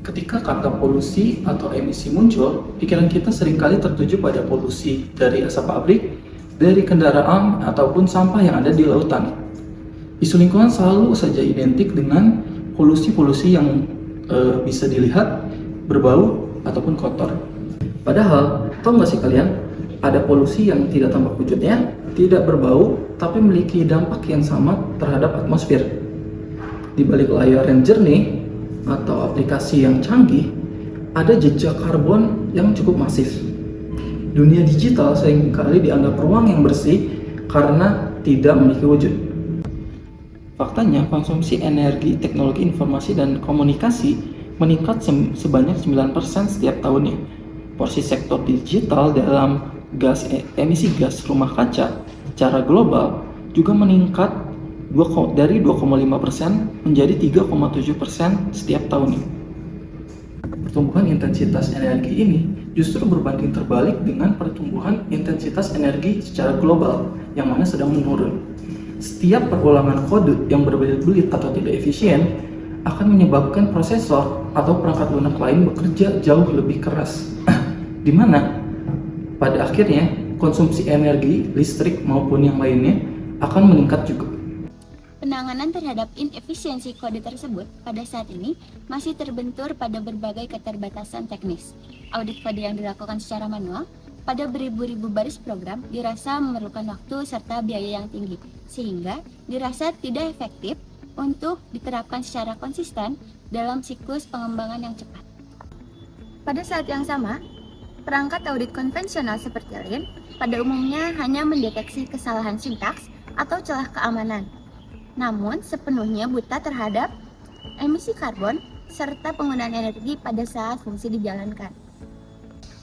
Ketika kata polusi atau emisi muncul, pikiran kita seringkali tertuju pada polusi dari asap pabrik, dari kendaraan, ataupun sampah yang ada di lautan. Isu lingkungan selalu saja identik dengan polusi-polusi yang bisa dilihat berbau ataupun kotor. Padahal, tahu nggak sih kalian, ada polusi yang tidak tampak wujudnya, tidak berbau, tapi memiliki dampak yang sama terhadap atmosfer. Di balik layar yang jernih atau aplikasi yang canggih, ada jejak karbon yang cukup masif. Dunia digital seringkali dianggap ruang yang bersih karena tidak memiliki wujud. Faktanya, konsumsi energi, teknologi informasi, dan komunikasi meningkat sebanyak 9% setiap tahunnya. Porsi sektor digital dalam emisi gas rumah kaca secara global juga meningkat dari 2,5% menjadi 3,7% setiap tahunnya. Pertumbuhan intensitas energi ini justru berbanding terbalik dengan pertumbuhan intensitas energi secara global yang mana sedang menurun. Setiap perulangan kode yang berbelit-belit atau tidak efisien akan menyebabkan prosesor atau perangkat lunak lain bekerja jauh lebih keras, di mana pada akhirnya konsumsi energi, listrik maupun yang lainnya akan meningkat juga. Penanganan terhadap inefisiensi kode tersebut pada saat ini masih terbentur pada berbagai keterbatasan teknis. Audit kode yang dilakukan secara manual pada beribu-ribu baris program dirasa memerlukan waktu serta biaya yang tinggi, sehingga dirasa tidak efektif untuk diterapkan secara konsisten dalam siklus pengembangan yang cepat. Pada saat yang sama, perangkat audit konvensional seperti Lean pada umumnya hanya mendeteksi kesalahan sintaks atau celah keamanan, namun sepenuhnya buta terhadap emisi karbon serta penggunaan energi pada saat fungsi dijalankan.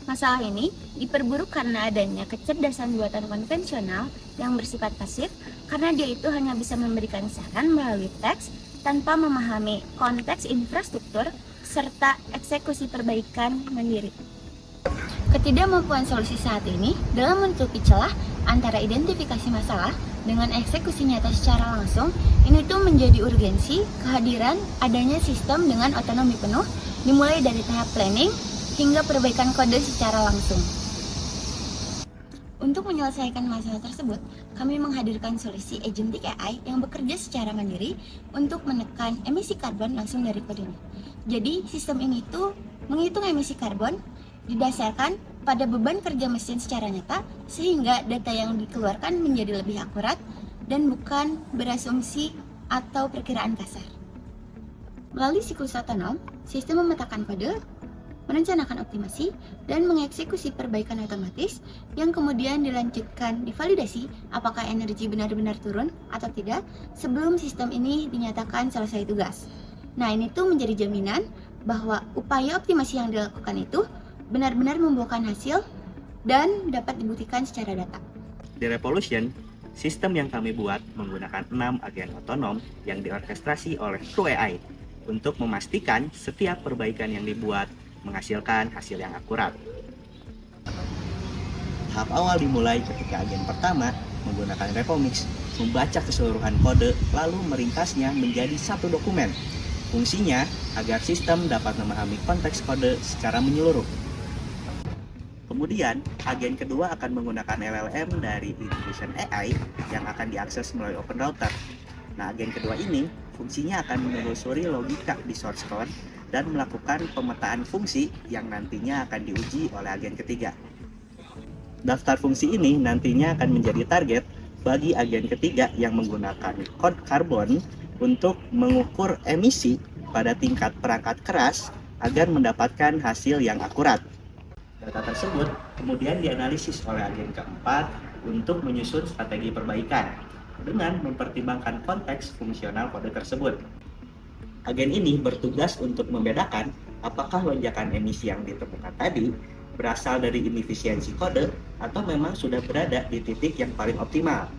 Masalah ini diperburuk karena adanya kecerdasan buatan konvensional yang bersifat pasif, karena dia itu hanya bisa memberikan saran melalui teks tanpa memahami konteks infrastruktur serta eksekusi perbaikan mandiri. Ketidakmampuan solusi saat ini dalam menutupi celah antara identifikasi masalah dengan eksekusi nyata secara langsung, ini tuh menjadi urgensi kehadiran adanya sistem dengan otonomi penuh, dimulai dari tahap planning hingga perbaikan kode secara langsung. Untuk menyelesaikan masalah tersebut, kami menghadirkan solusi agentic AI yang bekerja secara mandiri untuk menekan emisi karbon langsung dari kodenya. Jadi, sistem ini tuh menghitung emisi karbon didasarkan pada beban kerja mesin secara nyata, sehingga data yang dikeluarkan menjadi lebih akurat dan bukan berasumsi atau perkiraan kasar. Melalui siklus otonom, sistem memetakan kode, merencanakan optimasi, dan mengeksekusi perbaikan otomatis yang kemudian dilanjutkan divalidasi apakah energi benar-benar turun atau tidak sebelum sistem ini dinyatakan selesai tugas. Nah, ini tuh menjadi jaminan bahwa upaya optimasi yang dilakukan itu benar-benar membuahkan hasil dan dapat dibuktikan secara data. Di Revolution, sistem yang kami buat menggunakan 6 agen otonom yang diorkestrasi oleh True AI untuk memastikan setiap perbaikan yang dibuat menghasilkan hasil yang akurat. Tahap awal dimulai ketika agen pertama menggunakan Repomix membaca keseluruhan kode lalu meringkasnya menjadi satu dokumen. Fungsinya agar sistem dapat memahami konteks kode secara menyeluruh. Kemudian, agen kedua akan menggunakan LLM dari Intuition AI yang akan diakses melalui Open Router. Nah, agen kedua ini fungsinya akan menelusuri logika di source code dan melakukan pemetaan fungsi yang nantinya akan diuji oleh agen ketiga. Daftar fungsi ini nantinya akan menjadi target bagi agen ketiga yang menggunakan kode karbon untuk mengukur emisi pada tingkat perangkat keras agar mendapatkan hasil yang akurat. Data tersebut kemudian dianalisis oleh agen keempat untuk menyusun strategi perbaikan dengan mempertimbangkan konteks fungsional kode tersebut. Agen ini bertugas untuk membedakan apakah lonjakan emisi yang ditemukan tadi berasal dari inefisiensi kode atau memang sudah berada di titik yang paling optimal.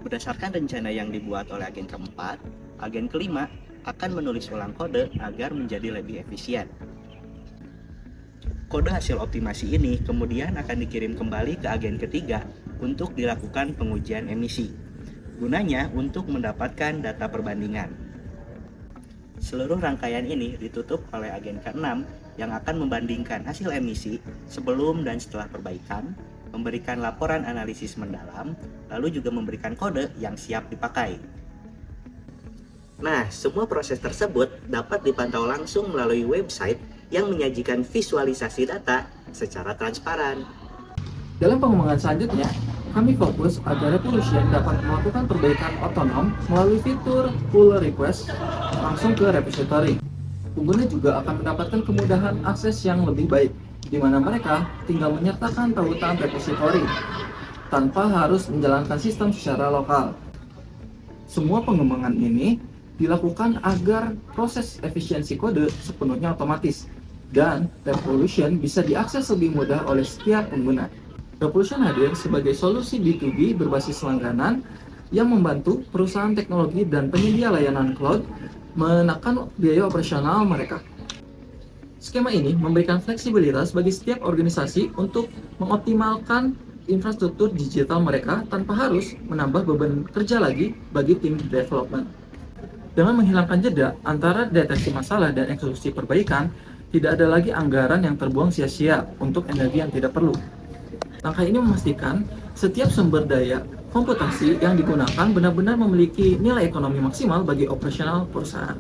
Berdasarkan rencana yang dibuat oleh agen keempat, agen kelima akan menulis ulang kode agar menjadi lebih efisien. Kode hasil optimasi ini kemudian akan dikirim kembali ke agen ketiga untuk dilakukan pengujian emisi. Gunanya untuk mendapatkan data perbandingan. Seluruh rangkaian ini ditutup oleh agen ke-6 yang akan membandingkan hasil emisi sebelum dan setelah perbaikan, memberikan laporan analisis mendalam, lalu juga memberikan kode yang siap dipakai. Nah, semua proses tersebut dapat dipantau langsung melalui website yang menyajikan visualisasi data secara transparan. Dalam pengembangan selanjutnya, kami fokus agar Revolution dapat melakukan perbaikan otonom melalui fitur pull request langsung ke repository. Pengguna juga akan mendapatkan kemudahan akses yang lebih baik, di mana mereka tinggal menyertakan tautan repository tanpa harus menjalankan sistem secara lokal. Semua pengembangan ini dilakukan agar proses efisiensi kode sepenuhnya otomatis dan Revolution bisa diakses lebih mudah oleh setiap pengguna. Revolution hadir sebagai solusi B2B berbasis langganan yang membantu perusahaan teknologi dan penyedia layanan cloud menekan biaya operasional mereka. Skema ini memberikan fleksibilitas bagi setiap organisasi untuk mengoptimalkan infrastruktur digital mereka tanpa harus menambah beban kerja lagi bagi tim development. Dengan menghilangkan jeda antara deteksi masalah dan eksekusi perbaikan, tidak ada lagi anggaran yang terbuang sia-sia untuk energi yang tidak perlu. Langkah ini memastikan setiap sumber daya komputasi yang digunakan benar-benar memiliki nilai ekonomi maksimal bagi operasional perusahaan.